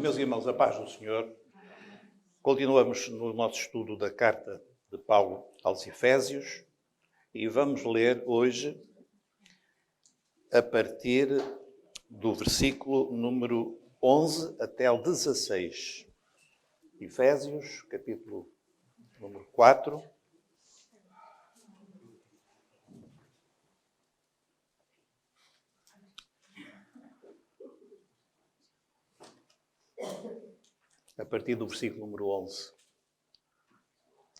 Meus irmãos, a paz do Senhor. Continuamos no nosso estudo da carta de Paulo aos Efésios e vamos ler hoje a partir do versículo número 11 até ao 16. Efésios, capítulo número 4. A partir do versículo número 11.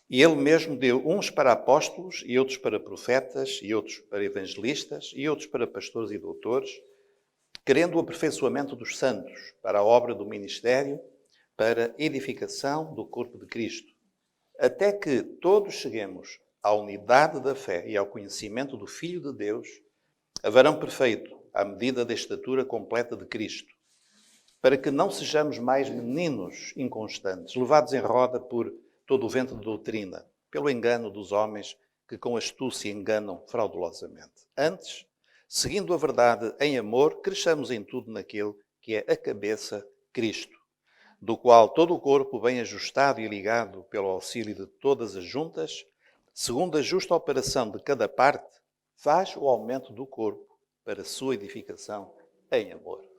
E ele mesmo deu uns para apóstolos, e outros para profetas, e outros para evangelistas, e outros para pastores e doutores, querendo o aperfeiçoamento dos santos, para a obra do ministério, para a edificação do corpo de Cristo, até que todos cheguemos à unidade da fé e ao conhecimento do Filho de Deus, a varão perfeito, à medida da estatura completa de Cristo, para que não sejamos mais meninos inconstantes, levados em roda por todo o vento de doutrina, pelo engano dos homens que com astúcia enganam fraudulosamente. Antes, seguindo a verdade em amor, cresçamos em tudo naquele que é a cabeça, Cristo, do qual todo o corpo, bem ajustado e ligado pelo auxílio de todas as juntas, segundo a justa operação de cada parte, faz o aumento do corpo para a sua edificação em amor.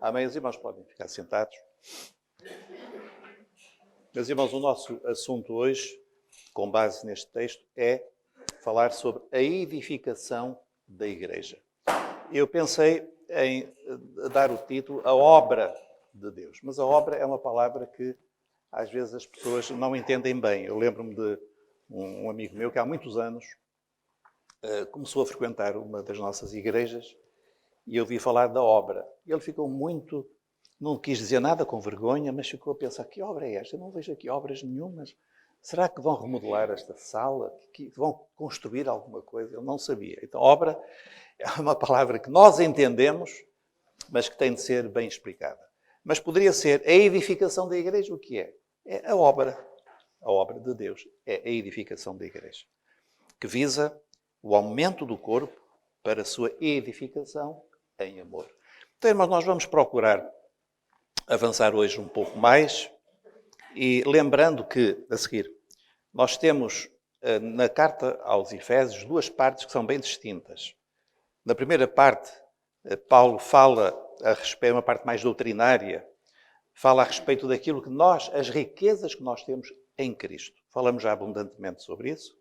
Amém. Os irmãos podem ficar sentados. Meus irmãos, o nosso assunto hoje, com base neste texto, é falar sobre a edificação da igreja. Eu pensei em dar o título A Obra de Deus, mas a obra é uma palavra que às vezes as pessoas não entendem bem. Eu lembro-me de um amigo meu que há muitos anos começou a frequentar uma das nossas igrejas e eu ouvi falar da obra. Ele ficou muito... Não quis dizer nada com vergonha, mas ficou a pensar, que obra é esta? Eu não vejo aqui obras nenhumas. Será que vão remodelar esta sala? Que vão construir alguma coisa? Eu não sabia. Então, obra é uma palavra que nós entendemos, mas que tem de ser bem explicada. Mas poderia ser a edificação da igreja. O que é? É a obra de Deus. É a edificação da igreja, que visa o aumento do corpo para a sua edificação em amor. Então, irmãos, nós vamos procurar avançar hoje um pouco mais e lembrando que, a seguir, nós temos na carta aos Efésios duas partes que são bem distintas. Na primeira parte, Paulo fala a respeito, uma parte mais doutrinária, fala a respeito daquilo que nós, as riquezas que nós temos em Cristo. Falamos já abundantemente sobre isso.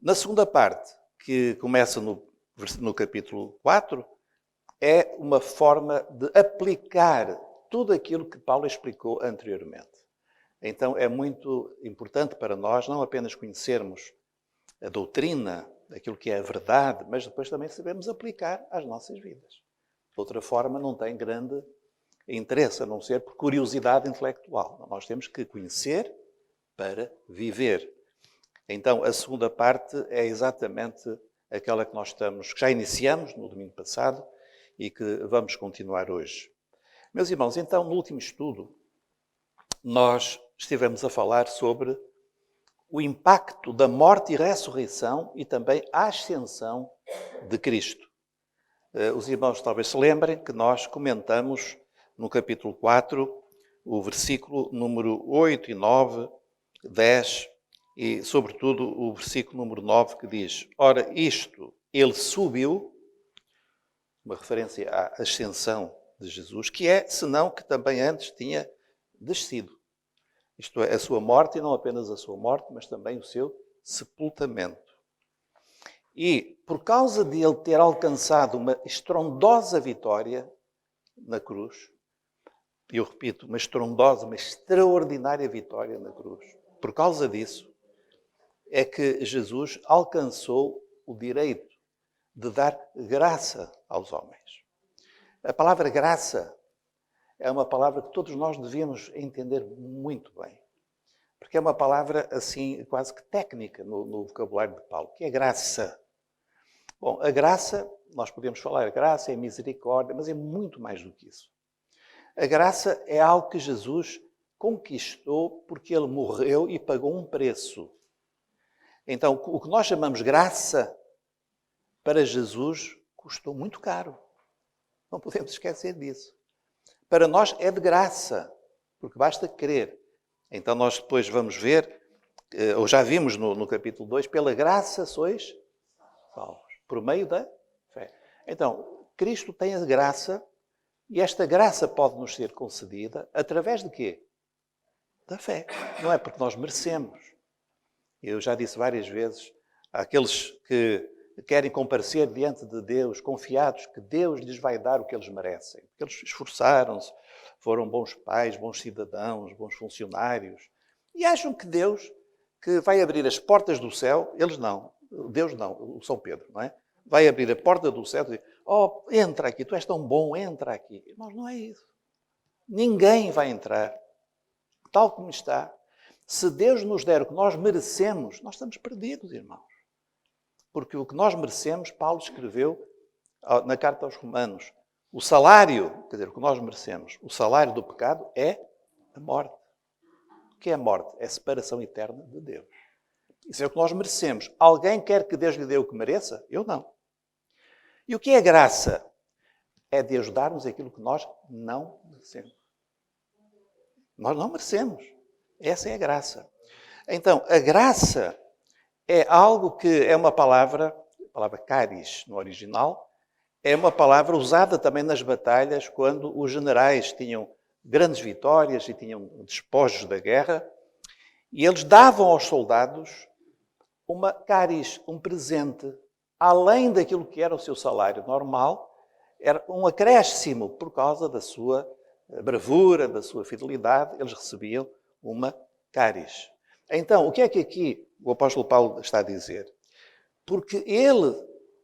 Na segunda parte, que começa no capítulo 4, é uma forma de aplicar tudo aquilo que Paulo explicou anteriormente. Então é muito importante para nós não apenas conhecermos a doutrina, aquilo que é a verdade, mas depois também sabemos aplicar às nossas vidas. De outra forma, não tem grande interesse, a não ser por curiosidade intelectual. Nós temos que conhecer para viver. Então, a segunda parte é exatamente aquela que que já iniciamos no domingo passado e que vamos continuar hoje. Meus irmãos, então, no último estudo, nós estivemos a falar sobre o impacto da morte e ressurreição e também a ascensão de Cristo. Os irmãos talvez se lembrem que nós comentamos no capítulo 4 o versículo número 8 e 9, 10 e, sobretudo, o versículo número 9 que diz: Ora, isto, ele subiu, uma referência à ascensão de Jesus, que é, senão que também antes tinha descido. Isto é, a sua morte, e não apenas a sua morte, mas também o seu sepultamento. E, por causa de ele ter alcançado uma estrondosa vitória na cruz, e eu repito, uma estrondosa, uma extraordinária vitória na cruz, por causa disso, é que Jesus alcançou o direito de dar graça aos homens. A palavra graça é uma palavra que todos nós devíamos entender muito bem. Porque é uma palavra assim quase que técnica no vocabulário de Paulo, que é graça. Bom, a graça, nós podemos falar, a graça é misericórdia, mas é muito mais do que isso. A graça é algo que Jesus conquistou porque ele morreu e pagou um preço. Então, o que nós chamamos graça, para Jesus, custou muito caro. Não podemos esquecer disso. Para nós é de graça. porque basta crer. Então nós depois vamos ver, ou já vimos no capítulo 2, pela graça sois salvos, por meio da fé. Então, Cristo tem a graça, e esta graça pode nos ser concedida através de quê? Da fé. Não é porque nós merecemos. Eu já disse várias vezes àqueles que querem comparecer diante de Deus, confiados que Deus lhes vai dar o que eles merecem. Porque eles esforçaram-se, foram bons pais, bons cidadãos, bons funcionários. E acham que Deus, que vai abrir as portas do céu, eles não. Deus não, o São Pedro, não é? Vai abrir a porta do céu e dizer, oh, entra aqui, tu és tão bom, entra aqui. Mas não é isso. Ninguém vai entrar. Tal como está. Se Deus nos der o que nós merecemos, nós estamos perdidos, irmãos. Porque o que nós merecemos, Paulo escreveu na carta aos Romanos, o salário, quer dizer, o que nós merecemos, o salário do pecado é a morte. O que é a morte? É a separação eterna de Deus. Isso é o que nós merecemos. Alguém quer que Deus lhe dê o que mereça? Eu não. E o que é graça? É Deus dar-nos aquilo que nós não merecemos. Nós não merecemos. Essa é a graça. Então, a graça é algo que é uma palavra, a palavra charis no original, é uma palavra usada também nas batalhas quando os generais tinham grandes vitórias e tinham despojos da guerra, e eles davam aos soldados uma charis, um presente, além daquilo que era o seu salário normal, era um acréscimo por causa da sua bravura, da sua fidelidade, eles recebiam uma charis. Então, o que é que aqui o apóstolo Paulo está a dizer? Porque ele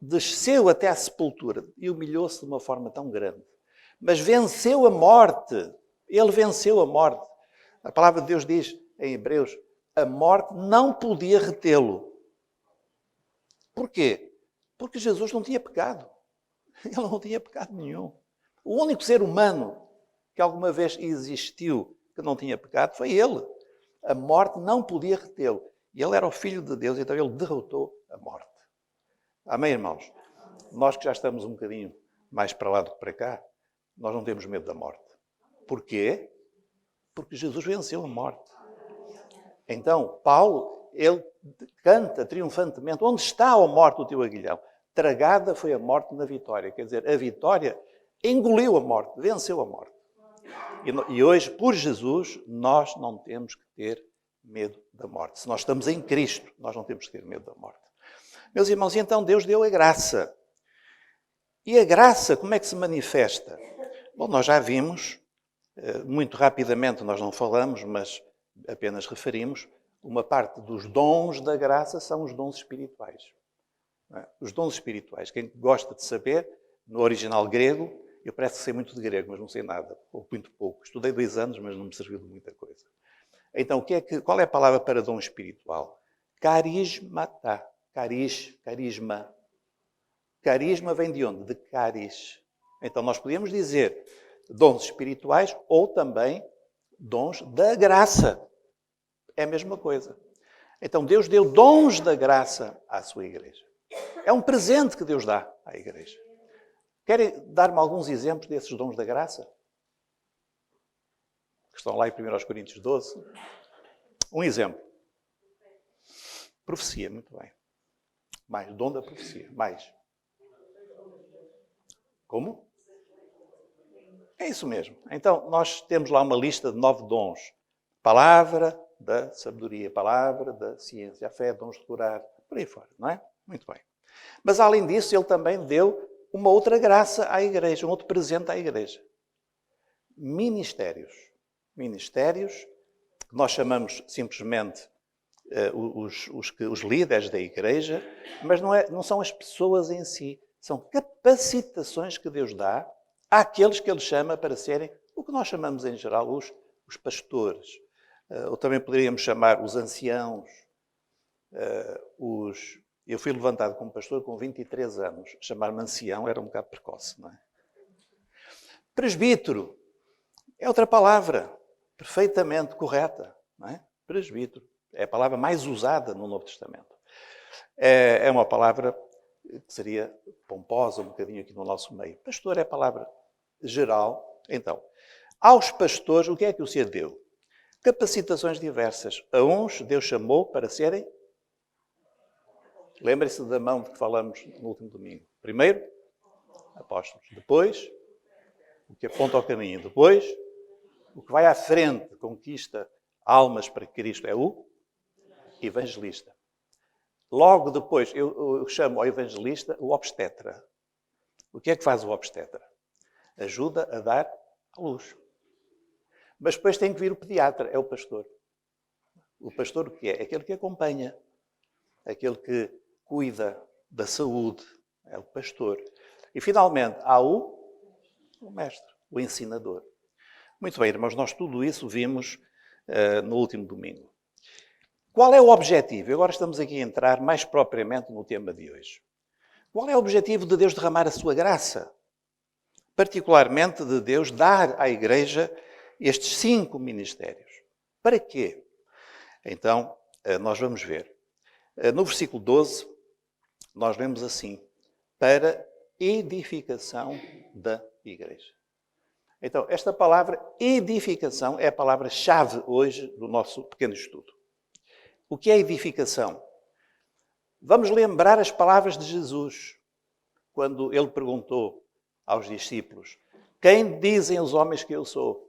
desceu até à sepultura e humilhou-se de uma forma tão grande, mas venceu a morte. Ele venceu a morte. A palavra de Deus diz em Hebreus, a morte não podia retê-lo. Porquê? Porque Jesus não tinha pecado. Ele não tinha pecado nenhum. O único ser humano que alguma vez existiu que não tinha pecado foi ele. A morte não podia retê-lo. E ele era o Filho de Deus, então ele derrotou a morte. Amém, irmãos? Nós que já estamos um bocadinho mais para lá do que para cá, nós não temos medo da morte. Porquê? Porque Jesus venceu a morte. Então, Paulo, ele canta triunfantemente, onde está, ó morte, o teu aguilhão? Tragada foi a morte na vitória. Quer dizer, a vitória engoliu a morte, venceu a morte. E hoje, por Jesus, nós não temos que ter medo da morte. Se nós estamos em Cristo, nós não temos que ter medo da morte. Meus irmãos, e então Deus deu a graça. E a graça, como é que se manifesta? Bom, nós já vimos, muito rapidamente nós não falamos, mas apenas referimos, uma parte dos dons da graça são os dons espirituais. Os dons espirituais. Quem gosta de saber, no original grego, eu parece que sei muito de grego, mas não sei nada, ou muito pouco. Estudei 2 anos, mas não me serviu de muita coisa. Então, qual é a palavra para dom espiritual? Carismata. Carisma. Carisma vem de onde? De caris. Então, nós podemos dizer dons espirituais ou também dons da graça. É a mesma coisa. Então, Deus deu dons da graça à sua igreja. É um presente que Deus dá à igreja. Querem dar-me alguns exemplos desses dons da graça? Que estão lá em 1 Coríntios 12. Um exemplo. Profecia, muito bem. Mais, dom da profecia. Mais. Como? É isso mesmo. Então, nós temos lá uma lista de 9 dons. Palavra da sabedoria, palavra da ciência, a fé, dons de curar, por aí fora, não é? Muito bem. Mas, além disso, ele também deu uma outra graça à igreja, um outro presente à igreja. Ministérios. Ministérios, que nós chamamos simplesmente os líderes da igreja, mas não são as pessoas em si, são capacitações que Deus dá àqueles que Ele chama para serem o que nós chamamos em geral os pastores. Ou também poderíamos chamar os anciãos. Eu fui levantado como pastor com 23 anos. Chamar-me ancião era um bocado precoce, não é? Presbítero é outra palavra perfeitamente correta, não é? Presbítero. É a palavra mais usada no Novo Testamento. É uma palavra que seria pomposa um bocadinho aqui no nosso meio. Pastor é a palavra geral. Então, Aos pastores, o que é que o Senhor deu? Capacitações diversas. A uns Deus chamou para serem... Lembrem-se da mão de que falamos no último domingo. Primeiro, apóstolos. Depois, o que aponta ao caminho. Depois, o que vai à frente, conquista almas para Cristo, é o evangelista. Logo depois, eu chamo ao evangelista o obstetra. O que é que faz o obstetra? Ajuda a dar à luz. Mas depois tem que vir o pediatra, é o pastor. O pastor o que é? É aquele que acompanha, aquele que cuida da saúde, é o pastor. E finalmente há o mestre, o ensinador. Muito bem, irmãos, nós tudo isso vimos no último domingo. Qual é o objetivo? Agora estamos aqui a entrar mais propriamente no tema de hoje. Qual é o objetivo de Deus derramar a sua graça? Particularmente de Deus dar à Igreja estes 5 ministérios. Para quê? Então, nós vamos ver. No versículo 12, nós vemos assim: para edificação da Igreja. Então, esta palavra edificação é a palavra-chave hoje do nosso pequeno estudo. O que é edificação? Vamos lembrar as palavras de Jesus, quando ele perguntou aos discípulos: quem dizem os homens que eu sou?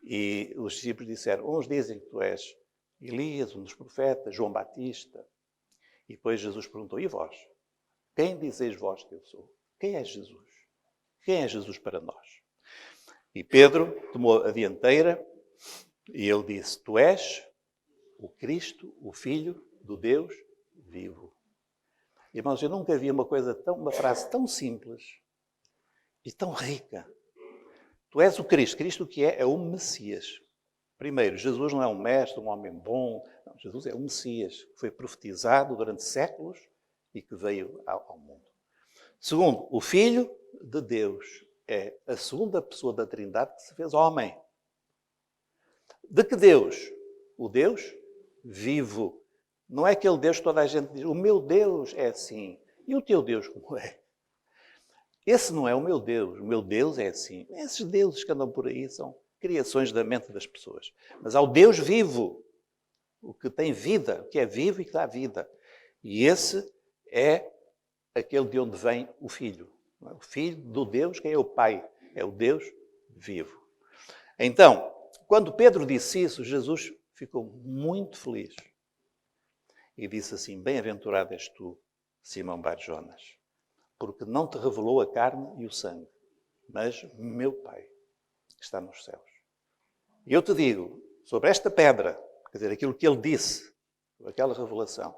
E os discípulos disseram: uns dizem que tu és Elias, um dos profetas, João Batista. E depois Jesus perguntou: e vós? Quem dizeis vós que eu sou? Quem é Jesus? Quem é Jesus para nós? E Pedro tomou a dianteira e ele disse: tu és o Cristo, o Filho do Deus vivo. Irmãos, eu nunca vi uma frase tão simples e tão rica. Tu és o Cristo. Cristo o que é? É o Messias. Primeiro, Jesus não é um mestre, um homem bom. Não, Jesus é o Messias, que foi profetizado durante séculos e que veio ao mundo. Segundo, o Filho de Deus é a segunda pessoa da Trindade que se fez homem. De que Deus? O Deus vivo. Não é aquele Deus que toda a gente diz: o meu Deus é assim. E o teu Deus como é? Esse não é o meu Deus é assim. Esses deuses que andam por aí são criações da mente das pessoas. Mas há o Deus vivo, o que tem vida, o que é vivo e que dá vida. E esse é aquele de onde vem o Filho. O Filho do Deus, quem é o Pai? É o Deus vivo. Então, quando Pedro disse isso, Jesus ficou muito feliz. E disse assim: bem-aventurado és tu, Simão Bar-Jonas, porque não te revelou a carne e o sangue, mas meu Pai, que está nos céus. E eu te digo, sobre esta pedra, quer dizer, aquilo que ele disse, aquela revelação,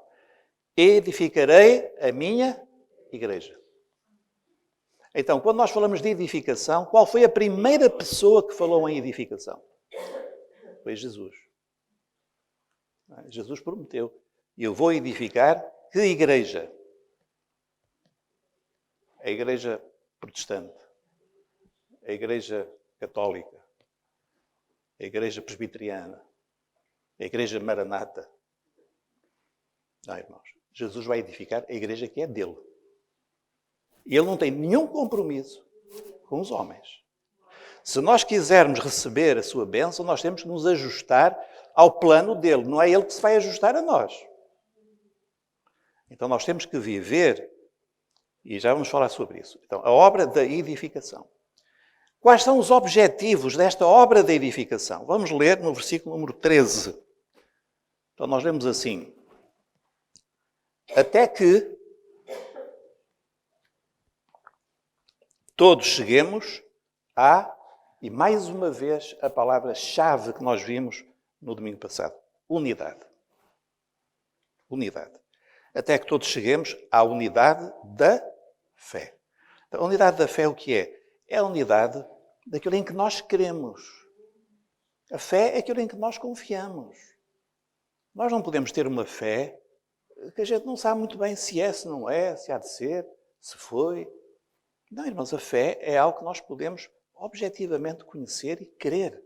edificarei a minha igreja. Então, quando nós falamos de edificação, qual foi a primeira pessoa que falou em edificação? Foi Jesus. Jesus prometeu: eu vou edificar que igreja? A igreja protestante, a igreja católica, a igreja presbiteriana, a igreja maranata. Não, irmãos, Jesus vai edificar a igreja que é dele. E ele não tem nenhum compromisso com os homens. Se nós quisermos receber a sua bênção, nós temos que nos ajustar ao plano dele. Não é ele que se vai ajustar a nós. Então nós temos que viver, e já vamos falar sobre isso. Então, a obra da edificação. Quais são os objetivos desta obra da edificação? Vamos ler no versículo número 13. Então nós lemos assim: até que todos cheguemos à, e mais uma vez a palavra-chave que nós vimos no domingo passado: unidade. Unidade. Até que todos cheguemos à unidade da fé. Então, a unidade da fé o que é? É a unidade daquilo em que nós cremos. A fé é aquilo em que nós confiamos. Nós não podemos ter uma fé que a gente não sabe muito bem se é, se não é, se há de ser, se foi. Não, irmãos, a fé é algo que nós podemos objetivamente conhecer e crer.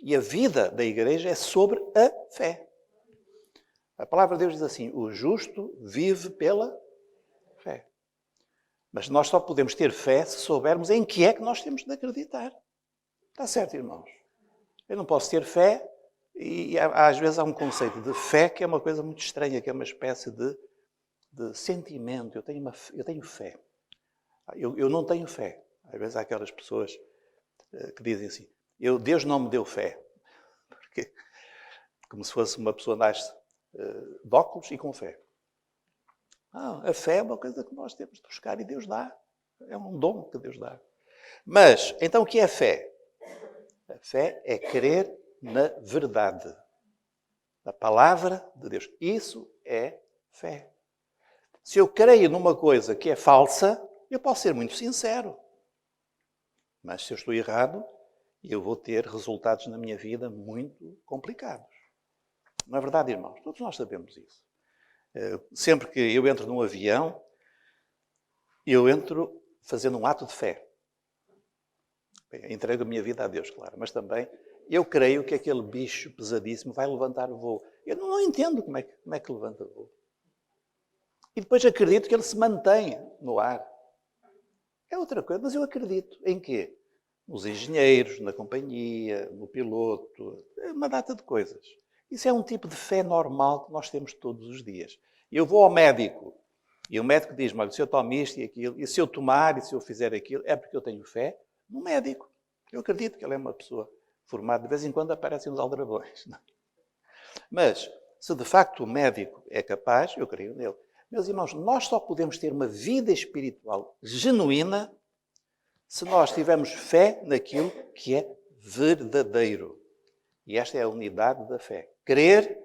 E a vida da igreja é sobre a fé. A palavra de Deus diz assim: o justo vive pela fé. Mas nós só podemos ter fé se soubermos em que é que nós temos de acreditar. Está certo, irmãos. Eu não posso ter fé e às vezes há um conceito de fé que é uma coisa muito estranha, que é uma espécie de sentimento. Eu tenho fé. Eu não tenho fé. Às vezes há aquelas pessoas que dizem assim, Deus não me deu fé. Porque, como se fosse uma pessoa nasce de óculos e com fé. A fé é uma coisa que nós temos de buscar e Deus dá. É um dom que Deus dá. Mas, então o que é fé? A fé é crer na verdade. Na palavra de Deus. Isso é fé. Se eu creio numa coisa que é falsa, eu posso ser muito sincero. Mas se eu estou errado, eu vou ter resultados na minha vida muito complicados. Não é verdade, irmãos? Todos nós sabemos isso. Sempre que eu entro num avião, eu entro fazendo um ato de fé. Bem, entrego a minha vida a Deus, claro. Mas também eu creio que aquele bicho pesadíssimo vai levantar o voo. Eu não entendo como é que levanta o voo. E depois acredito que ele se mantenha no ar. É outra coisa, mas eu acredito. Em quê? Nos engenheiros, na companhia, no piloto, uma data de coisas. Isso é um tipo de fé normal que nós temos todos os dias. Eu vou ao médico e o médico diz-me, olha, se eu tomo isto e aquilo, e se eu tomar e se eu fizer aquilo, é porque eu tenho fé no médico. Eu acredito que ele é uma pessoa formada. De vez em quando aparecem os aldrabões. Não? Mas, se de facto o médico é capaz, eu creio nele. Meus irmãos, nós só podemos ter uma vida espiritual genuína se nós tivermos fé naquilo que é verdadeiro. E esta é a unidade da fé. Crer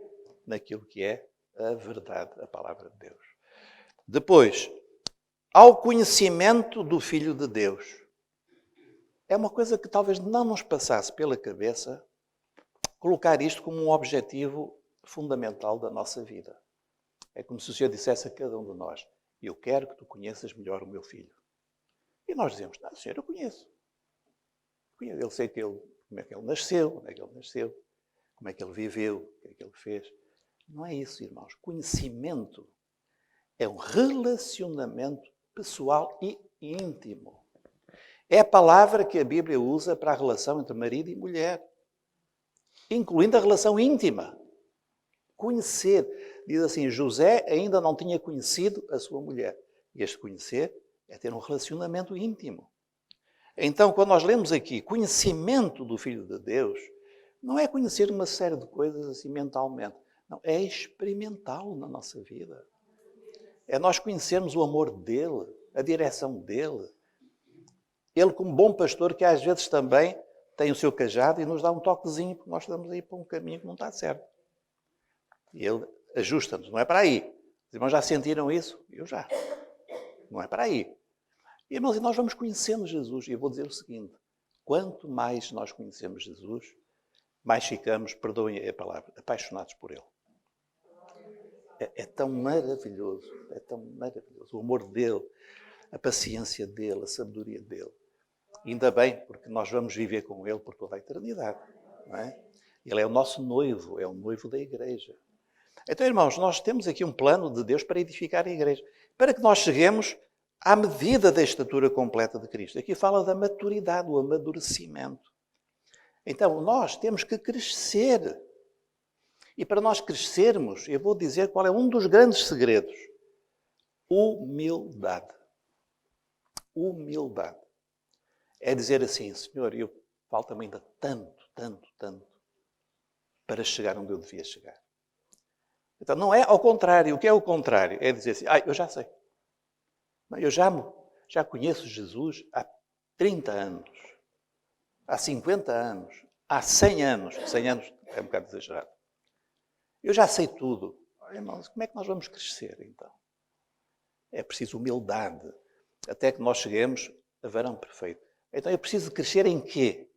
naquilo que é a verdade, a palavra de Deus. Depois, ao conhecimento do Filho de Deus. É uma coisa que talvez não nos passasse pela cabeça colocar isto como um objetivo fundamental da nossa vida. É como se o Senhor dissesse a cada um de nós, eu quero que tu conheças melhor o meu filho. E nós dizemos, não, Senhor, eu conheço. Eu sei como é que ele nasceu, como é que ele viveu, o que é que ele fez. Não é isso, irmãos. Conhecimento é um relacionamento pessoal e íntimo. É a palavra que a Bíblia usa para a relação entre marido e mulher, incluindo a relação íntima. Conhecer. Diz assim, José ainda não tinha conhecido a sua mulher. E este conhecer é ter um relacionamento íntimo. Então, quando nós lemos aqui conhecimento do Filho de Deus, não é conhecer uma série de coisas assim mentalmente. Não, é experimentá-lo na nossa vida. É nós conhecermos o amor dele, a direção dele. Ele, como bom pastor, que às vezes também tem o seu cajado e nos dá um toquezinho, porque nós estamos aí para um caminho que não está certo. E ele ajusta-nos, não é para aí. Os irmãos já sentiram isso? Eu já. Não é para aí. Irmãos, e nós vamos conhecendo Jesus. E eu vou dizer o seguinte, quanto mais nós conhecemos Jesus, mais ficamos, perdoem a palavra, apaixonados por Ele. É tão maravilhoso, é tão maravilhoso. O amor dEle, a paciência dEle, a sabedoria dEle. Ainda bem, porque nós vamos viver com Ele por toda a eternidade. Não é? Ele é o nosso noivo, é o noivo da igreja. Então, irmãos, nós temos aqui um plano de Deus para edificar a igreja. Para que nós cheguemos à medida da estatura completa de Cristo. Aqui fala da maturidade, do amadurecimento. Então, nós temos que crescer. E para nós crescermos, eu vou dizer qual é um dos grandes segredos. Humildade. Humildade. É dizer assim, Senhor, falta-me ainda tanto para chegar onde eu devia chegar. Então, não é ao contrário. O que é o contrário? É dizer assim, eu já sei. Eu já conheço Jesus há 30 anos, há 50 anos, há 100 anos. 100 anos é um bocado exagerado. Eu já sei tudo. Irmãos, como é que nós vamos crescer, então? É preciso humildade, até que nós cheguemos a varão perfeito. Então eu preciso crescer em quê?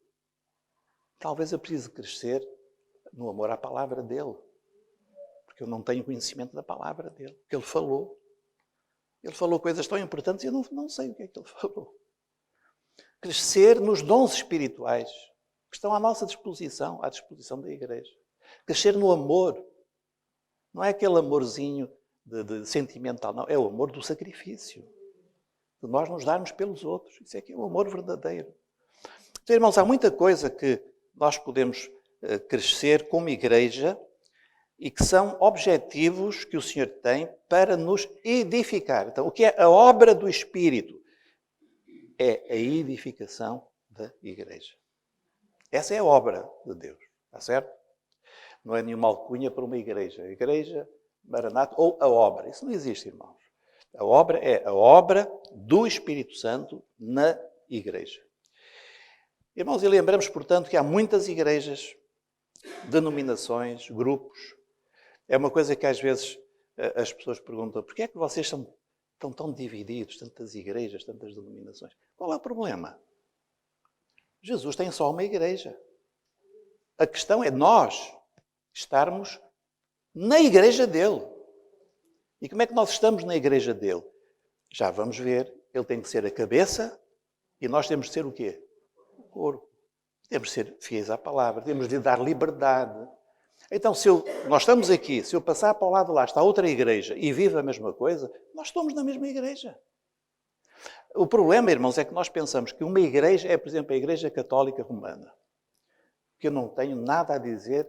Talvez eu precise crescer no amor à palavra dele. Porque eu não tenho conhecimento da palavra dele. Porque ele falou. Ele falou coisas tão importantes e eu não sei o que é que ele falou. Crescer nos dons espirituais que estão à nossa disposição, à disposição da igreja. Crescer no amor. Não é aquele amorzinho de sentimental, não. É o amor do sacrifício. De nós nos darmos pelos outros. Isso é que é o amor verdadeiro. Então, irmãos, há muita coisa que nós podemos crescer como igreja e que são objetivos que o Senhor tem para nos edificar. Então, o que é a obra do Espírito? É a edificação da igreja. Essa é a obra de Deus, está certo? Não é nenhuma alcunha para uma igreja. A igreja, Maranata ou a obra. Isso não existe, irmãos. A obra é a obra do Espírito Santo na igreja. Irmãos, e lembramos, portanto, que há muitas igrejas, denominações, grupos. É uma coisa que às vezes as pessoas perguntam: porquê é que vocês estão tão divididos, tantas igrejas, tantas denominações? Qual é o problema? Jesus tem só uma igreja. A questão é nós estarmos na igreja dele. E como é que nós estamos na igreja dele? Já vamos ver. Ele tem que ser a cabeça e nós temos de ser o quê? O corpo. Temos de ser fiéis à palavra, temos de dar liberdade. Então, nós estamos aqui, se eu passar para o lado de lá, está outra igreja e vive a mesma coisa, nós estamos na mesma igreja. O problema, irmãos, é que nós pensamos que uma igreja é, por exemplo, a Igreja Católica Romana. Que eu não tenho nada a dizer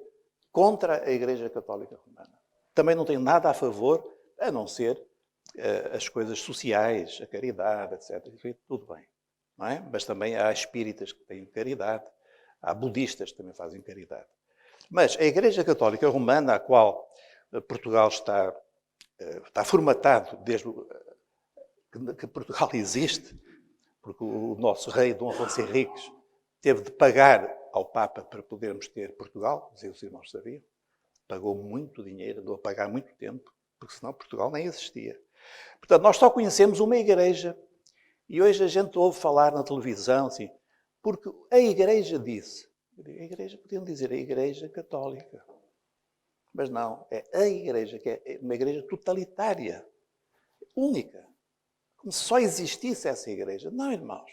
contra a Igreja Católica Romana. Também não tenho nada a favor, a não ser as coisas sociais, a caridade, etc. Isso tudo bem. Não é? Mas também há espíritas que têm caridade, há budistas que também fazem caridade. Mas a Igreja Católica Romana, a qual Portugal está formatado desde que Portugal existe, porque o nosso rei, Dom Afonso Henriques, teve de pagar ao Papa para podermos ter Portugal, os irmãos sabiam, pagou muito dinheiro, andou a pagar muito tempo, porque senão Portugal nem existia. Portanto, nós só conhecemos uma igreja, e hoje a gente ouve falar na televisão, assim, porque a igreja disse. A igreja, podiam dizer a Igreja Católica. Mas não, é a igreja, que é uma igreja totalitária, única. Como se só existisse essa igreja. Não, irmãos.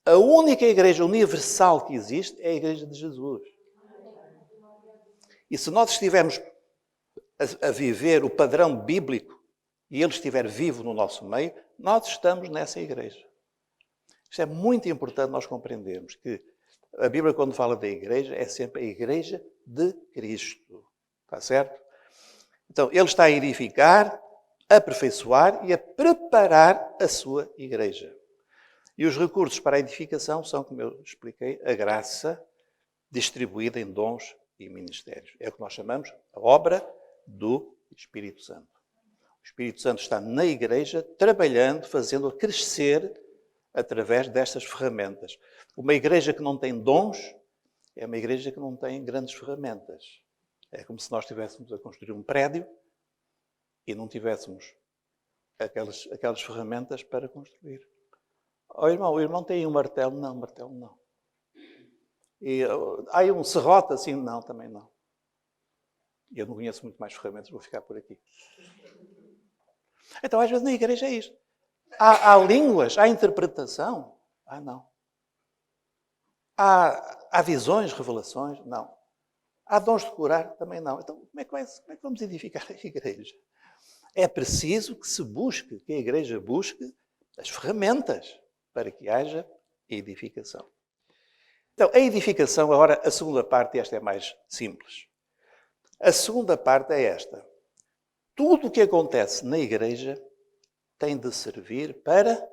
A única igreja universal que existe é a igreja de Jesus. E se nós estivermos a viver o padrão bíblico e ele estiver vivo no nosso meio, nós estamos nessa igreja. Isto é muito importante nós compreendermos que a Bíblia, quando fala da igreja, é sempre a igreja de Cristo. Está certo? Então, ele está a edificar, a aperfeiçoar e a preparar a sua igreja. E os recursos para a edificação são, como eu expliquei, a graça distribuída em dons e ministérios. É o que nós chamamos a obra do Espírito Santo. O Espírito Santo está na igreja, trabalhando, fazendo-a crescer através destas ferramentas. Uma igreja que não tem dons é uma igreja que não tem grandes ferramentas. É como se nós estivéssemos a construir um prédio e não tivéssemos aquelas ferramentas para construir. O irmão tem um martelo? Não, martelo não. E há um serrote assim? Não, também não. Eu não conheço muito mais ferramentas, vou ficar por aqui. Então, às vezes, na igreja é isto. Há línguas, há interpretação? Não. Há visões, revelações? Não. Há dons de curar? Também não. Então, como é que vamos edificar a igreja? É preciso que se busque, que a igreja busque as ferramentas para que haja edificação. Então, a edificação, agora, a segunda parte, esta é mais simples. A segunda parte é esta. Tudo o que acontece na igreja tem de servir para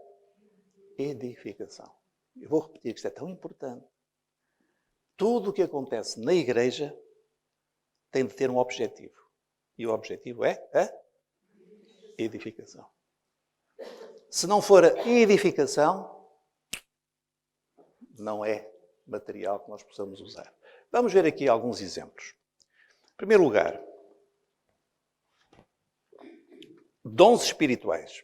edificação. Eu vou repetir que isto é tão importante. Tudo o que acontece na igreja tem de ter um objetivo. E o objetivo é a edificação. Se não for a edificação, não é material que nós possamos usar. Vamos ver aqui alguns exemplos. Em primeiro lugar, dons espirituais.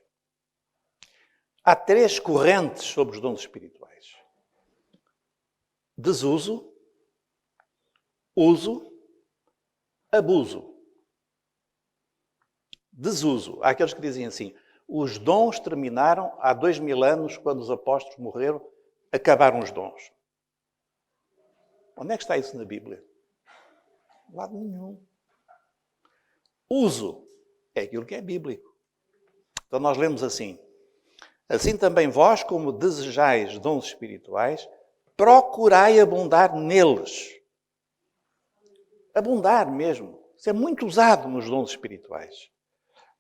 Há 3 correntes sobre os dons espirituais. Desuso, uso, abuso. Desuso. Há aqueles que dizem assim, os dons terminaram há 2000 anos, quando os apóstolos morreram, acabaram os dons. Onde é que está isso na Bíblia? Lado nenhum. Uso é aquilo que é bíblico. Então nós lemos assim, assim também vós, como desejais dons espirituais, procurai abundar neles. Abundar mesmo. Isso é muito usado nos dons espirituais.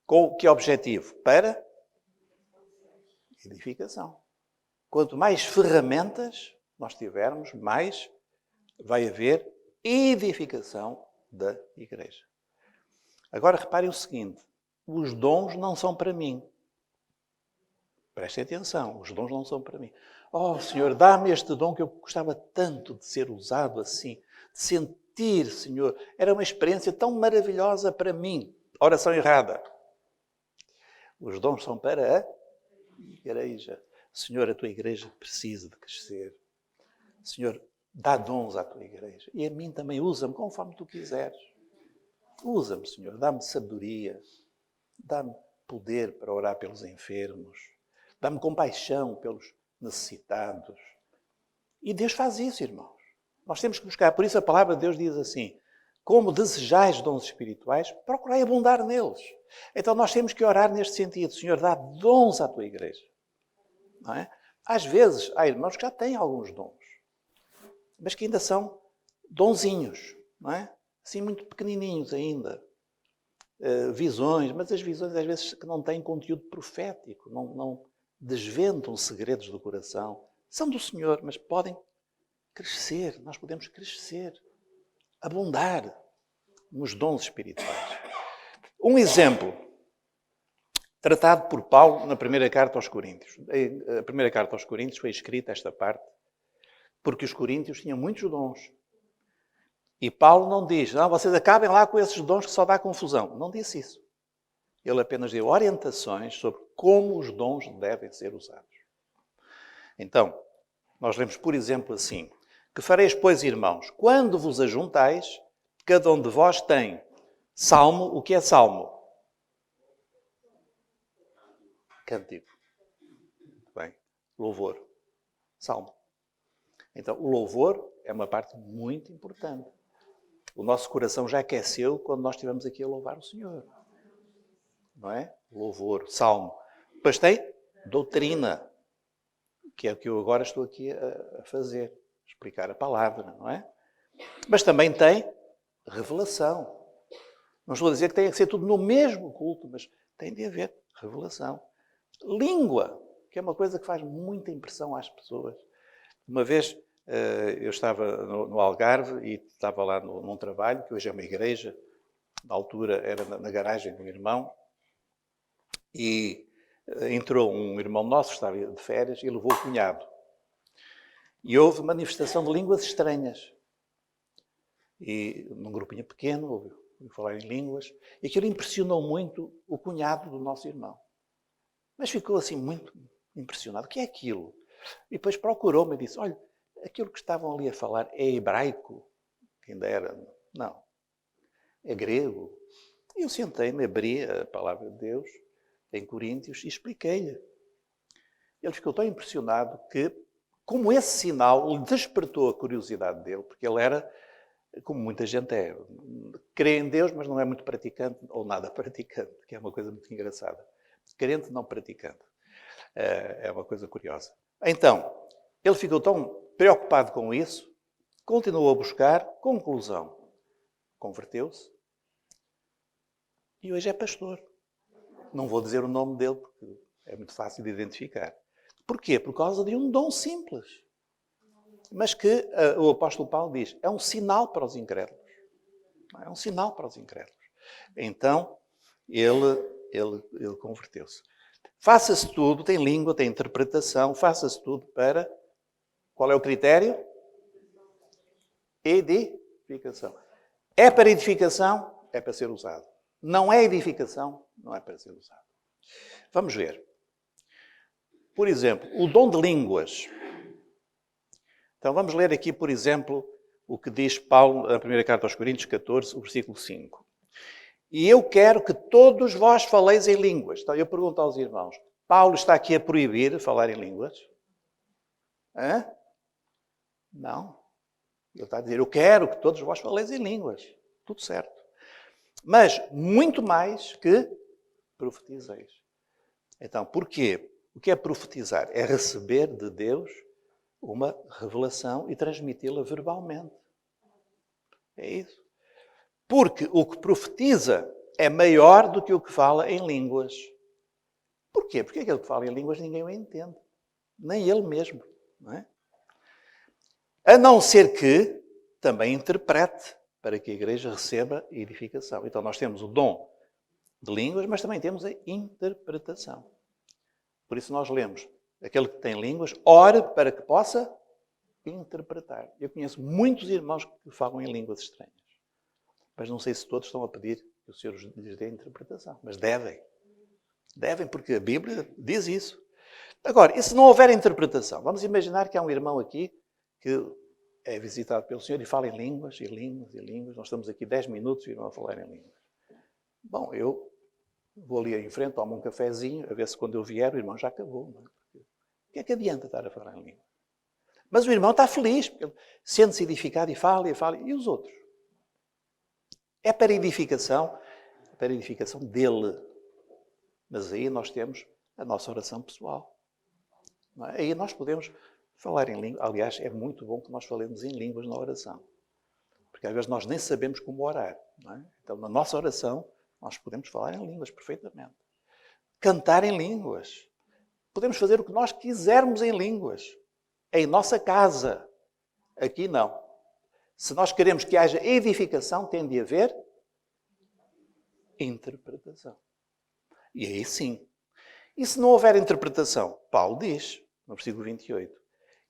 Com que objetivo? Para edificação. Quanto mais ferramentas nós tivermos, mais vai haver edificação da igreja. Agora reparem o seguinte, os dons não são para mim. Prestem atenção, os dons não são para mim. Oh, Senhor, dá-me este dom que eu gostava tanto de ser usado assim, de sentir, Senhor. Era uma experiência tão maravilhosa para mim. Oração errada. Os dons são para a igreja. Senhor, a tua igreja precisa de crescer. Senhor, dá dons à tua igreja. E a mim também, usa-me conforme tu quiseres. Usa-me, Senhor, dá-me sabedoria, dá-me poder para orar pelos enfermos, dá-me compaixão pelos necessitados. E Deus faz isso, irmãos. Nós temos que buscar. Por isso a palavra de Deus diz assim, como desejais dons espirituais, procurai abundar neles. Então nós temos que orar neste sentido. Senhor, dá dons à tua igreja. Não é? Às vezes, há irmãos que já têm alguns dons, mas que ainda são donzinhos, não é? Assim, muito pequenininhos ainda. Visões, mas as visões às vezes que não têm conteúdo profético, não desvendam segredos do coração. São do Senhor, mas podem crescer. Nós podemos crescer, abundar nos dons espirituais. Um exemplo, tratado por Paulo na primeira carta aos Coríntios. A primeira carta aos Coríntios foi escrita esta parte, porque os coríntios tinham muitos dons. E Paulo não diz, não, vocês acabem lá com esses dons que só dá confusão. Não disse isso. Ele apenas deu orientações sobre como os dons devem ser usados. Então, nós lemos, por exemplo, assim, que fareis, pois, irmãos, quando vos ajuntais, cada um de vós tem salmo. O que é salmo? Cântico. Bem, louvor. Salmo. Então, o louvor é uma parte muito importante. O nosso coração já aqueceu quando nós estivemos aqui a louvar o Senhor. Não é? Louvor, salmo. Depois tem doutrina, que é o que eu agora estou aqui a fazer. Explicar a palavra, não é? Mas também tem revelação. Não estou a dizer que tem que ser tudo no mesmo culto, mas tem de haver revelação. Língua, que é uma coisa que faz muita impressão às pessoas. Uma vez eu estava no Algarve e estava lá num trabalho, que hoje é uma igreja, na altura era na garagem de um irmão, e entrou um irmão nosso que estava de férias e levou o cunhado. E houve manifestação de línguas estranhas. E num grupinho pequeno, ouviu falar em línguas, e aquilo impressionou muito o cunhado do nosso irmão. Mas ficou assim muito impressionado. O que é aquilo? E depois procurou-me e disse, olha, aquilo que estavam ali a falar é hebraico? Que ainda era? Não. É grego. E eu sentei-me, abri a palavra de Deus em Coríntios e expliquei-lhe. Ele ficou tão impressionado que, como esse sinal lhe despertou a curiosidade dele, porque ele era, como muita gente é, crê em Deus, mas não é muito praticante, ou nada praticante, que é uma coisa muito engraçada. Crente, não praticante. É uma coisa curiosa. Então, ele ficou tão preocupado com isso, continuou a buscar, conclusão. Converteu-se e hoje é pastor. Não vou dizer o nome dele, porque é muito fácil de identificar. Porquê? Por causa de um dom simples. Mas que o apóstolo Paulo diz, é um sinal para os incrédulos. É um sinal para os incrédulos. Então, ele converteu-se. Faça-se tudo, tem língua, tem interpretação, faça-se tudo para... Qual é o critério? Edificação. É para edificação? É para ser usado. Não é edificação? Não é para ser usado. Vamos ver. Por exemplo, o dom de línguas. Então vamos ler aqui, por exemplo, o que diz Paulo na primeira carta aos Coríntios 14, o versículo 5. E eu quero que todos vós faleis em línguas. Então eu pergunto aos irmãos, Paulo está aqui a proibir falar em línguas? Hã? Não. Ele está a dizer, eu quero que todos vós faleis em línguas. Tudo certo. Mas muito mais que profetizeis. Então, porquê? O que é profetizar? É receber de Deus uma revelação e transmiti-la verbalmente. É isso. Porque o que profetiza é maior do que o que fala em línguas. Porquê? Porque aquele que fala em línguas ninguém o entende. Nem ele mesmo. Não é? A não ser que também interprete para que a igreja receba edificação. Então nós temos o dom de línguas, mas também temos a interpretação. Por isso nós lemos, aquele que tem línguas, ore para que possa interpretar. Eu conheço muitos irmãos que falam em línguas estranhas, mas não sei se todos estão a pedir que o Senhor lhes dê interpretação. Mas devem. Devem, porque a Bíblia diz isso. Agora, e se não houver interpretação? Vamos imaginar que há um irmão aqui que é visitado pelo Senhor e fala em línguas, e línguas, e línguas. Nós estamos aqui 10 minutos e o irmão a falar em línguas. Bom, eu vou ali em frente, tomo um cafezinho, a ver se quando eu vier o irmão já acabou. Não é? O que é que adianta estar a falar em línguas? Mas o irmão está feliz, porque ele sente-se edificado e fala. E os outros? É para edificação dele. Mas aí nós temos a nossa oração pessoal. Não é? Aí nós podemos falar em línguas. Aliás, é muito bom que nós falemos em línguas na oração. Porque às vezes nós nem sabemos como orar. Não é? Então, na nossa oração, nós podemos falar em línguas perfeitamente. Cantar em línguas. Podemos fazer o que nós quisermos em línguas. Em nossa casa. Aqui não. Se nós queremos que haja edificação, tem de haver interpretação. E aí sim. E se não houver interpretação? Paulo diz, no versículo 28,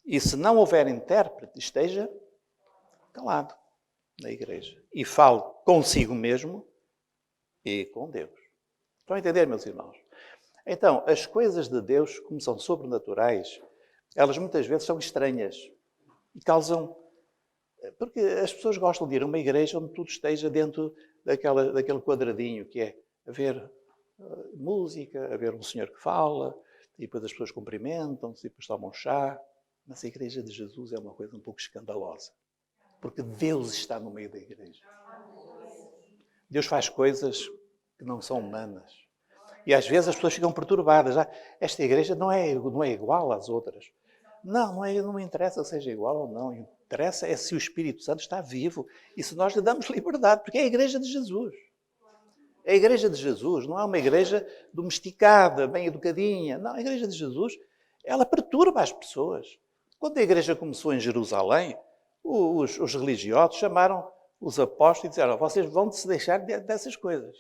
e se não houver intérprete, esteja calado na igreja. E fale consigo mesmo e com Deus. Estão a entender, meus irmãos? Então, as coisas de Deus, como são sobrenaturais, elas muitas vezes são estranhas e causam... Porque as pessoas gostam de ir a uma igreja onde tudo esteja dentro daquele quadradinho, que é haver música, haver um senhor que fala, e depois as pessoas cumprimentam-se, e depois tomam chá. Mas a igreja de Jesus é uma coisa um pouco escandalosa. Porque Deus está no meio da igreja. Deus faz coisas que não são humanas. E às vezes as pessoas ficam perturbadas. Esta igreja não é igual às outras. Não me interessa se seja igual ou não. Interessa é se o Espírito Santo está vivo e se nós lhe damos liberdade, porque é a igreja de Jesus. A igreja de Jesus não é uma igreja domesticada, bem educadinha. Não, a igreja de Jesus, ela perturba as pessoas. Quando a igreja começou em Jerusalém, os religiosos chamaram os apóstolos e disseram: vocês vão se deixar dessas coisas.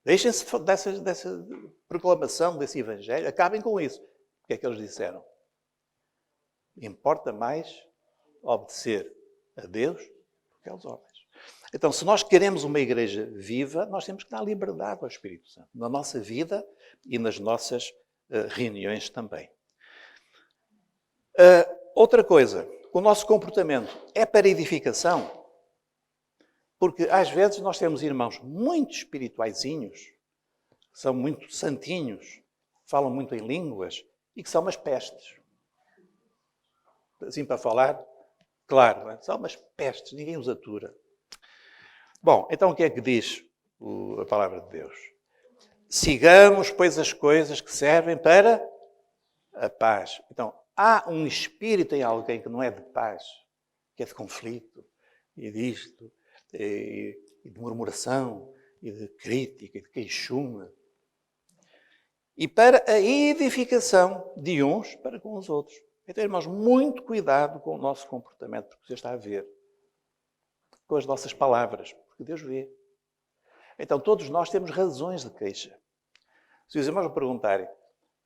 Deixem-se dessa proclamação, desse evangelho, acabem com isso. O que é que eles disseram? Importa mais obedecer a Deus do que aos homens. Então, se nós queremos uma igreja viva, nós temos que dar liberdade ao Espírito Santo, na nossa vida e nas nossas reuniões também. Outra coisa, o nosso comportamento é para edificação, porque às vezes nós temos irmãos muito espirituaizinhos, que são muito santinhos, falam muito em línguas e que são umas pestes. Assim para falar, claro, não é? São umas pestes, ninguém os atura. Bom, então o que é que diz a palavra de Deus? Sigamos, pois, as coisas que servem para a paz. Então, há um espírito em alguém que não é de paz, que é de conflito, e disto, e de murmuração, e de crítica, e de queixume. E para a edificação de uns para com os outros. Então, irmãos, muito cuidado com o nosso comportamento, porque você está a ver. Com as nossas palavras, porque Deus vê. Então, todos nós temos razões de queixa. Se os irmãos me perguntarem,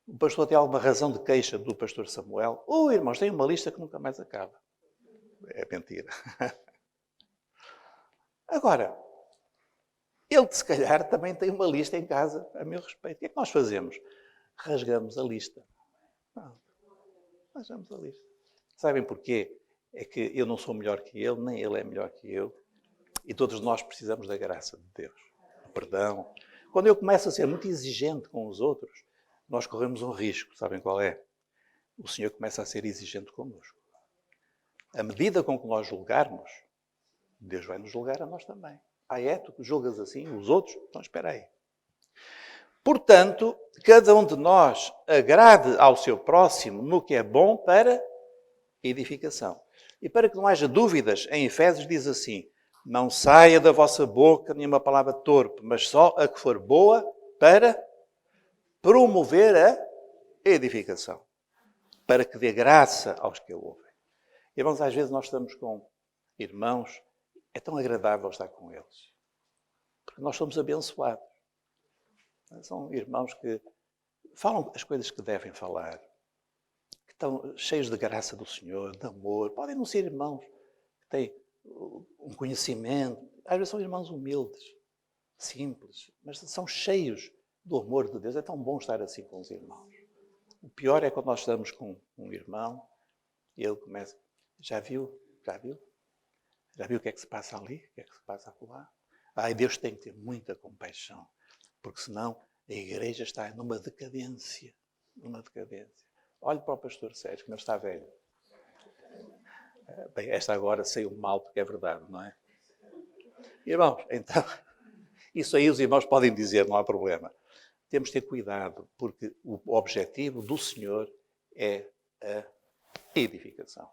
o pastor tem alguma razão de queixa do pastor Samuel? Irmãos, tem uma lista que nunca mais acaba. É mentira. Agora, ele, se calhar, também tem uma lista em casa a meu respeito. O que é que nós fazemos? Rasgamos a lista. Não, rasgamos a lista. Sabem porquê? É que eu não sou melhor que ele, nem ele é melhor que eu. E todos nós precisamos da graça de Deus. Do perdão. Quando eu começo a ser muito exigente com os outros, nós corremos um risco. Sabem qual é? O Senhor começa a ser exigente connosco. À medida com que nós julgarmos, Deus vai nos julgar a nós também. Tu julgas assim os outros? Então espera aí. Portanto, cada um de nós agrade ao seu próximo no que é bom para edificação. E para que não haja dúvidas, em Efésios diz assim: não saia da vossa boca nenhuma palavra torpe, mas só a que for boa para promover a edificação, para que dê graça aos que a ouvem. Irmãos, às vezes nós estamos com irmãos, é tão agradável estar com eles, porque nós somos abençoados. São irmãos que falam as coisas que devem falar, que estão cheios de graça do Senhor, de amor. Podem não ser irmãos que têm um conhecimento, às vezes são irmãos humildes, simples, mas são cheios do amor de Deus. É tão bom estar assim com os irmãos. O pior é quando nós estamos com um irmão e ele começa: já viu? Já viu? Já viu o que é que se passa ali? O que é que se passa acolá? Ai, Deus tem que ter muita compaixão, porque senão a igreja está numa decadência. Numa decadência. Olhe para o pastor Sérgio, que não está velho. Bem, esta agora saiu mal, porque é verdade, não é? Irmãos, então, isso aí os irmãos podem dizer, não há problema. Temos de ter cuidado, porque o objetivo do Senhor é a edificação.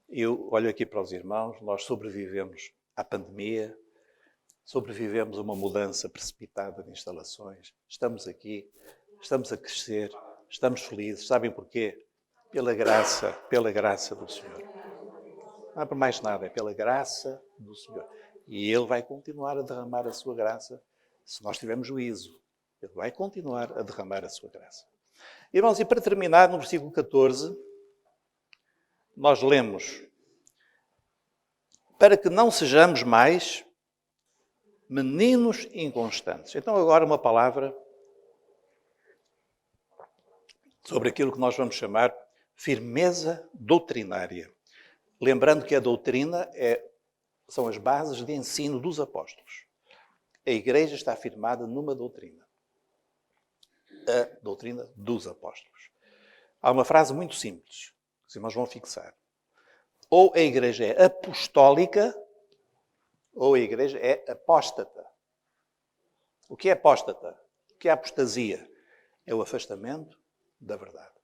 Eu olho aqui para os irmãos, nós sobrevivemos à pandemia, sobrevivemos a uma mudança precipitada de instalações, estamos aqui, estamos a crescer, estamos felizes. Sabem porquê? Pela graça do Senhor. Não é por mais nada, é pela graça do Senhor. E Ele vai continuar a derramar a sua graça se nós tivermos juízo. Ele vai continuar a derramar a sua graça. Irmãos, e para terminar, no versículo 14, nós lemos: para que não sejamos mais meninos inconstantes. Então agora uma palavra sobre aquilo que nós vamos chamar firmeza doutrinária. Lembrando que a doutrina são as bases de ensino dos apóstolos. A igreja está firmada numa doutrina. A doutrina dos apóstolos. Há uma frase muito simples, que os irmãos vão fixar. Ou a igreja é apostólica, ou a igreja é apóstata. O que é apóstata? O que é apostasia? É o afastamento da verdade.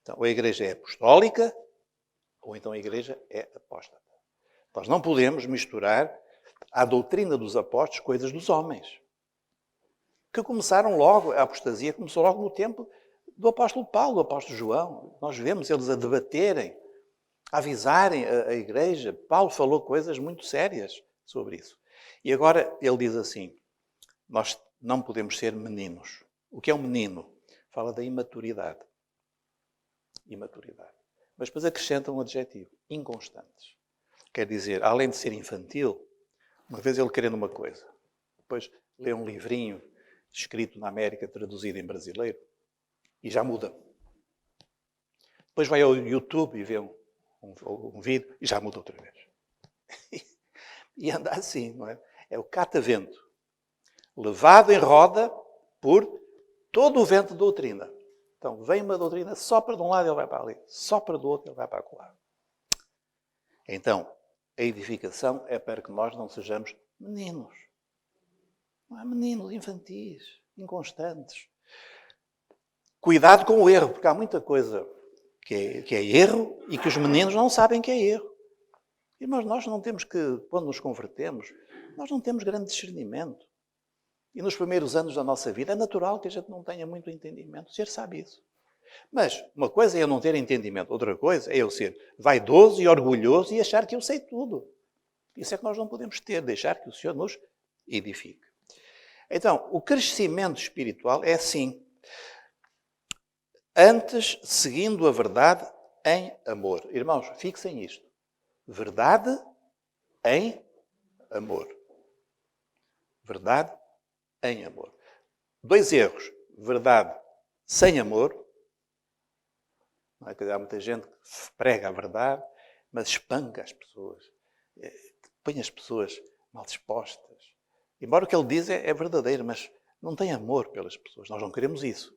Então, ou a igreja é apostólica, ou então a igreja é apóstata. Nós não podemos misturar à doutrina dos apóstolos coisas dos homens. Que começaram logo, a apostasia começou logo no tempo do apóstolo Paulo, do apóstolo João. Nós vemos eles a debaterem, a avisarem a igreja. Paulo falou coisas muito sérias sobre isso. E agora ele diz assim: nós não podemos ser meninos. O que é um menino? Fala da imaturidade. Imaturidade. Mas depois acrescenta um adjetivo: inconstantes. Quer dizer, além de ser infantil, uma vez ele querendo uma coisa, depois lê um livrinho escrito na América, traduzido em brasileiro, e já muda. Depois vai ao YouTube e vê um vídeo e já muda outra vez. E anda assim, não é? É o catavento, levado em roda por todo o vento de doutrina. Então, vem uma doutrina, sopra de um lado, ele vai para ali. Sopra do outro, ele vai para lá. Então, a edificação é para que nós não sejamos meninos. Não há meninos infantis, inconstantes. Cuidado com o erro, porque há muita coisa que é erro e que os meninos não sabem que é erro. Irmãos, nós não temos que, quando nos convertemos, nós não temos grande discernimento. E nos primeiros anos da nossa vida é natural que a gente não tenha muito entendimento. O Senhor sabe isso. Mas uma coisa é eu não ter entendimento, outra coisa é eu ser vaidoso e orgulhoso e achar que eu sei tudo. Isso é que nós não podemos ter, deixar que o Senhor nos edifique. Então, o crescimento espiritual é assim. Antes, seguindo a verdade em amor. Irmãos, fixem isto. Verdade em amor. Verdade em amor. 2 erros. Verdade sem amor. Não é? Há muita gente que prega a verdade, mas espanca as pessoas. Põe as pessoas mal dispostas. Embora o que ele diz é verdadeiro, mas não tem amor pelas pessoas. Nós não queremos isso.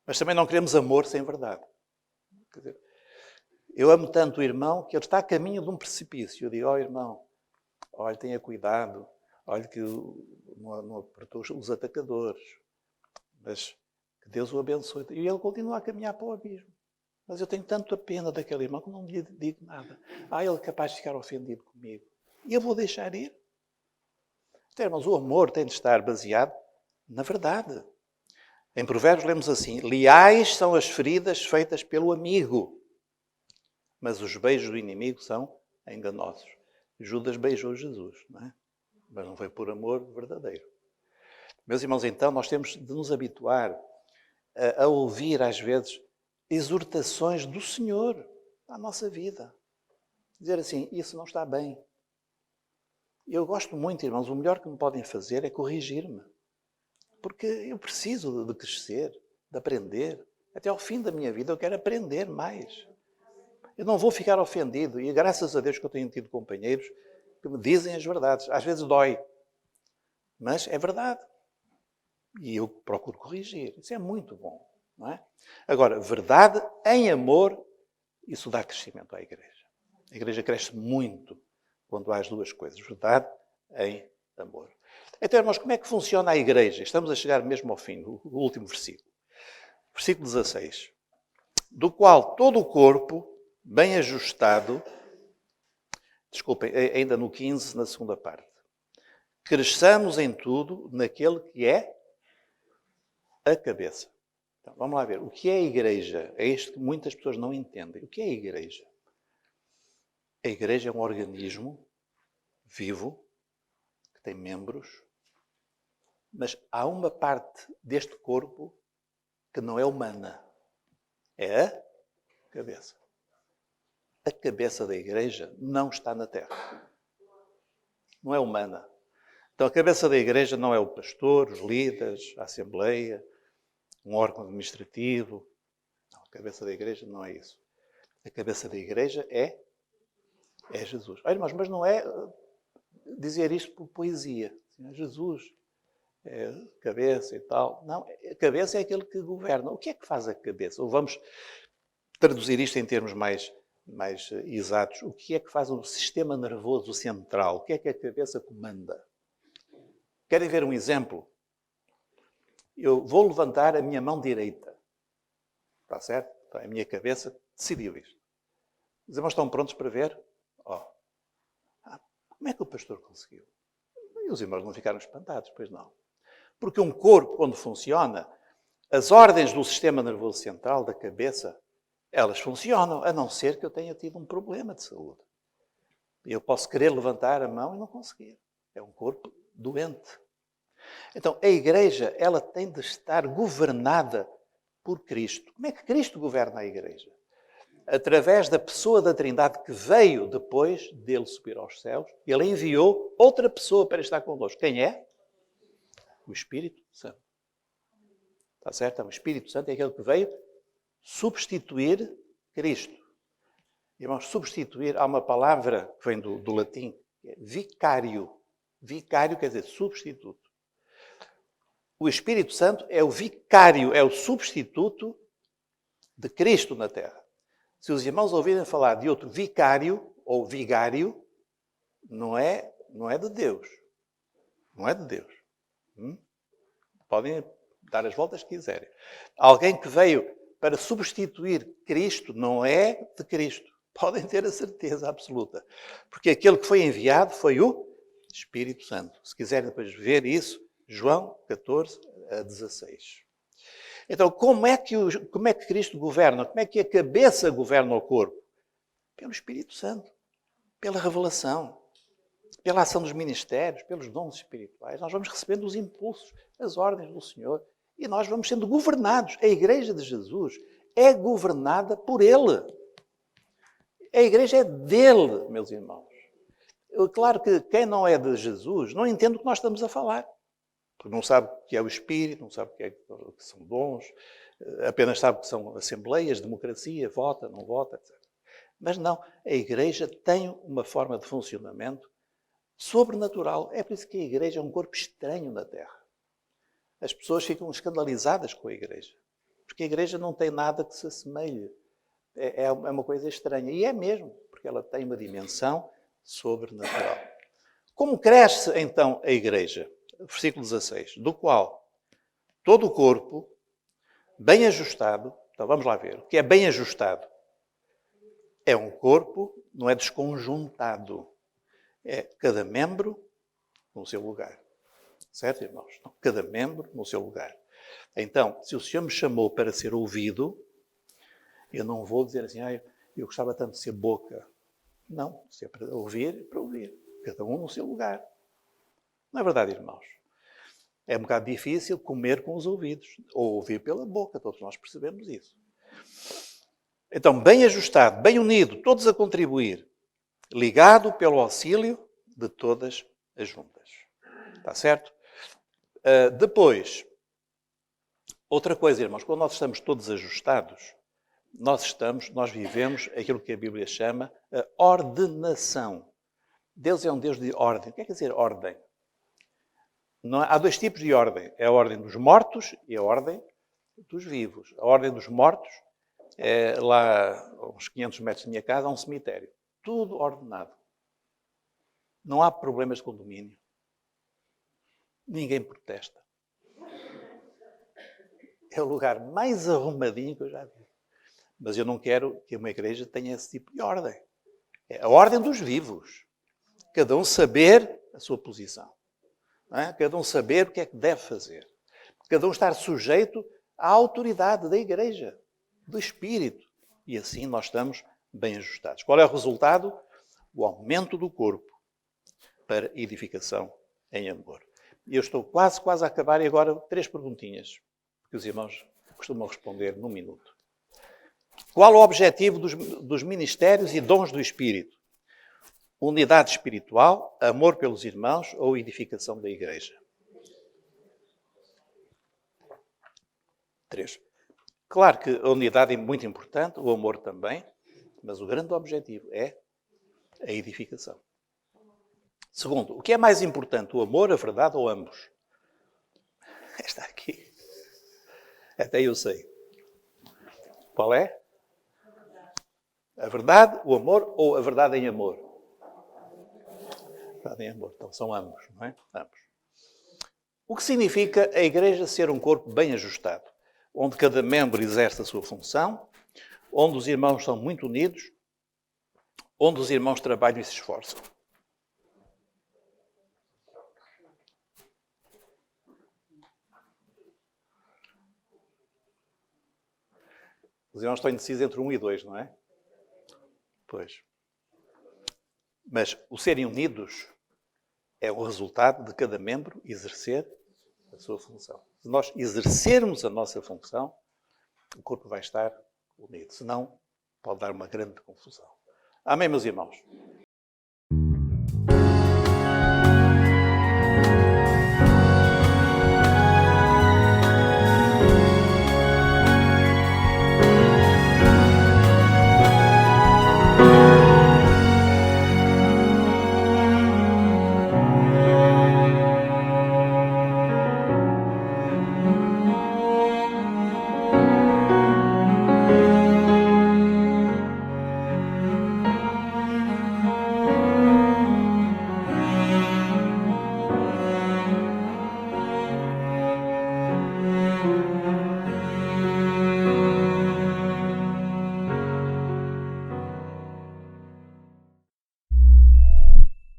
Mas também não queremos amor sem verdade. Quer dizer, eu amo tanto o irmão que ele está a caminho de um precipício. Eu digo: irmão, olha, tenha cuidado. Olha que não apertou os atacadores. Mas que Deus o abençoe. E ele continua a caminhar para o abismo. Mas eu tenho tanta pena daquele irmão que não lhe digo nada. Ele é capaz de ficar ofendido comigo. E eu vou deixar ir. Então, irmãos, o amor tem de estar baseado na verdade. Em Provérbios lemos assim: leais são as feridas feitas pelo amigo, mas os beijos do inimigo são enganosos. Judas beijou Jesus, não é? Mas não foi por amor verdadeiro. Meus irmãos, então, nós temos de nos habituar a ouvir, às vezes, exortações do Senhor à nossa vida. Dizer assim, isso não está bem. Eu gosto muito, irmãos, o melhor que me podem fazer é corrigir-me. Porque eu preciso de crescer, de aprender. Até ao fim da minha vida eu quero aprender mais. Eu não vou ficar ofendido. E graças a Deus que eu tenho tido companheiros que me dizem as verdades. Às vezes dói. Mas é verdade. E eu procuro corrigir. Isso é muito bom. Não é? Agora, verdade em amor, isso dá crescimento à igreja. A igreja cresce muito quando há as duas coisas. Verdade em amor. Então, irmãos, como é que funciona a igreja? Estamos a chegar mesmo ao fim, o último versículo. Versículo 16. Do qual todo o corpo, bem ajustado, desculpem, ainda no 15, na segunda parte. Cresçamos em tudo naquele que é a cabeça. Então, vamos lá ver. O que é a igreja? É isto que muitas pessoas não entendem. O que é a igreja? A igreja é um organismo vivo, que tem membros, mas há uma parte deste corpo que não é humana. É a cabeça. A cabeça da igreja não está na terra. Não é humana. Então a cabeça da igreja não é o pastor, os líderes, a assembleia, um órgão administrativo. Não, a cabeça da igreja não é isso. A cabeça da igreja é Jesus. Olha, irmãos, mas não é dizer isto por poesia. Jesus é cabeça e tal. Não, a cabeça é aquele que governa. O que é que faz a cabeça? Ou vamos traduzir isto em termos mais exatos. O que é que faz o sistema nervoso central? O que é que a cabeça comanda? Querem ver um exemplo? Eu vou levantar a minha mão direita. Está certo? Então, a minha cabeça decidiu isto. Os irmãos estão prontos para ver? Como é que o pastor conseguiu? E os irmãos não ficaram espantados, pois não. Porque um corpo, quando funciona, as ordens do sistema nervoso central, da cabeça, elas funcionam, a não ser que eu tenha tido um problema de saúde. Eu posso querer levantar a mão e não conseguir. É um corpo doente. Então, a igreja, ela tem de estar governada por Cristo. Como é que Cristo governa a igreja? Através da pessoa da Trindade que veio depois dele subir aos céus, ele enviou outra pessoa para estar connosco. Quem é? O Espírito Santo. Está certo? O Espírito Santo é aquele que veio substituir Cristo. Irmãos, substituir, há uma palavra que vem do latim, que é vicário. Vicário quer dizer substituto. O Espírito Santo é o vicário, é o substituto de Cristo na terra. Se os irmãos ouvirem falar de outro vicário ou vigário, não é de Deus. Não é de Deus. Podem dar as voltas que quiserem. Alguém que veio para substituir Cristo não é de Cristo. Podem ter a certeza absoluta. Porque aquele que foi enviado foi o Espírito Santo. Se quiserem depois ver isso, João 14 a 16. Então, como é que Cristo governa? Como é que a cabeça governa o corpo? Pelo Espírito Santo. Pela revelação. Pela ação dos ministérios, pelos dons espirituais. Nós vamos recebendo os impulsos, as ordens do Senhor. E nós vamos sendo governados. A igreja de Jesus é governada por Ele. A igreja é dele, meus irmãos. Claro que quem não é de Jesus não entende o que nós estamos a falar. Porque não sabe o que é o Espírito, não sabe o que são dons, apenas sabe que são assembleias, democracia, vota, não vota, etc. Mas não, a igreja tem uma forma de funcionamento sobrenatural. É por isso que a igreja é um corpo estranho na Terra. As pessoas ficam escandalizadas com a igreja. Porque a igreja não tem nada que se assemelhe. É uma coisa estranha. E é mesmo, porque ela tem uma dimensão sobrenatural. Como cresce, então, a igreja? Versículo 16. Do qual todo o corpo, bem ajustado, Então vamos lá ver. O que é bem ajustado? É um corpo, não é desconjuntado. É cada membro no seu lugar. Certo, irmãos? Cada membro no seu lugar. Então, se o Senhor me chamou para ser ouvido, eu não vou dizer assim, eu gostava tanto de ser boca. Não, se é para ouvir, é para ouvir. Cada um no seu lugar. Não é verdade, irmãos? É um bocado difícil comer com os ouvidos, ou ouvir pela boca, todos nós percebemos isso. Então, bem ajustado, bem unido, todos a contribuir, ligado pelo auxílio de todas as juntas. Está certo? Depois, outra coisa, irmãos, quando nós estamos todos ajustados, nós vivemos aquilo que a Bíblia chama a ordenação. Deus é um Deus de ordem. O que quer dizer ordem? Há dois tipos de ordem. É a ordem dos mortos e a ordem dos vivos. A ordem dos mortos é lá, a uns 500 metros da minha casa, há um cemitério. Tudo ordenado. Não há problemas de condomínio. Ninguém protesta. É o lugar mais arrumadinho que eu já vi. Mas eu não quero que uma igreja tenha esse tipo de ordem. É a ordem dos vivos. Cada um saber a sua posição. Não é? Cada um saber o que é que deve fazer. Cada um estar sujeito à autoridade da igreja, do Espírito. E assim nós estamos bem ajustados. Qual é o resultado? O aumento do corpo para edificação em amor. E eu estou quase a acabar e agora 3 perguntinhas, que os irmãos costumam responder num minuto. Qual o objetivo dos ministérios e dons do Espírito? Unidade espiritual, amor pelos irmãos ou edificação da igreja? 3. Claro que a unidade é muito importante, o amor também, mas o grande objetivo é a edificação. Segundo, o que é mais importante, o amor, a verdade ou ambos? Esta aqui. Até eu sei. Qual é? A verdade, o amor ou a verdade em amor? A verdade em amor. Então são ambos, não é? Ambos. O que significa a igreja ser um corpo bem ajustado, onde cada membro exerce a sua função, onde os irmãos são muito unidos, onde os irmãos trabalham e se esforçam. Os irmãos estão indecisos entre 1 e 2, não é? Pois. Mas o serem unidos é o resultado de cada membro exercer a sua função. Se nós exercermos a nossa função, o corpo vai estar unido. Senão, pode dar uma grande confusão. Amém, meus irmãos?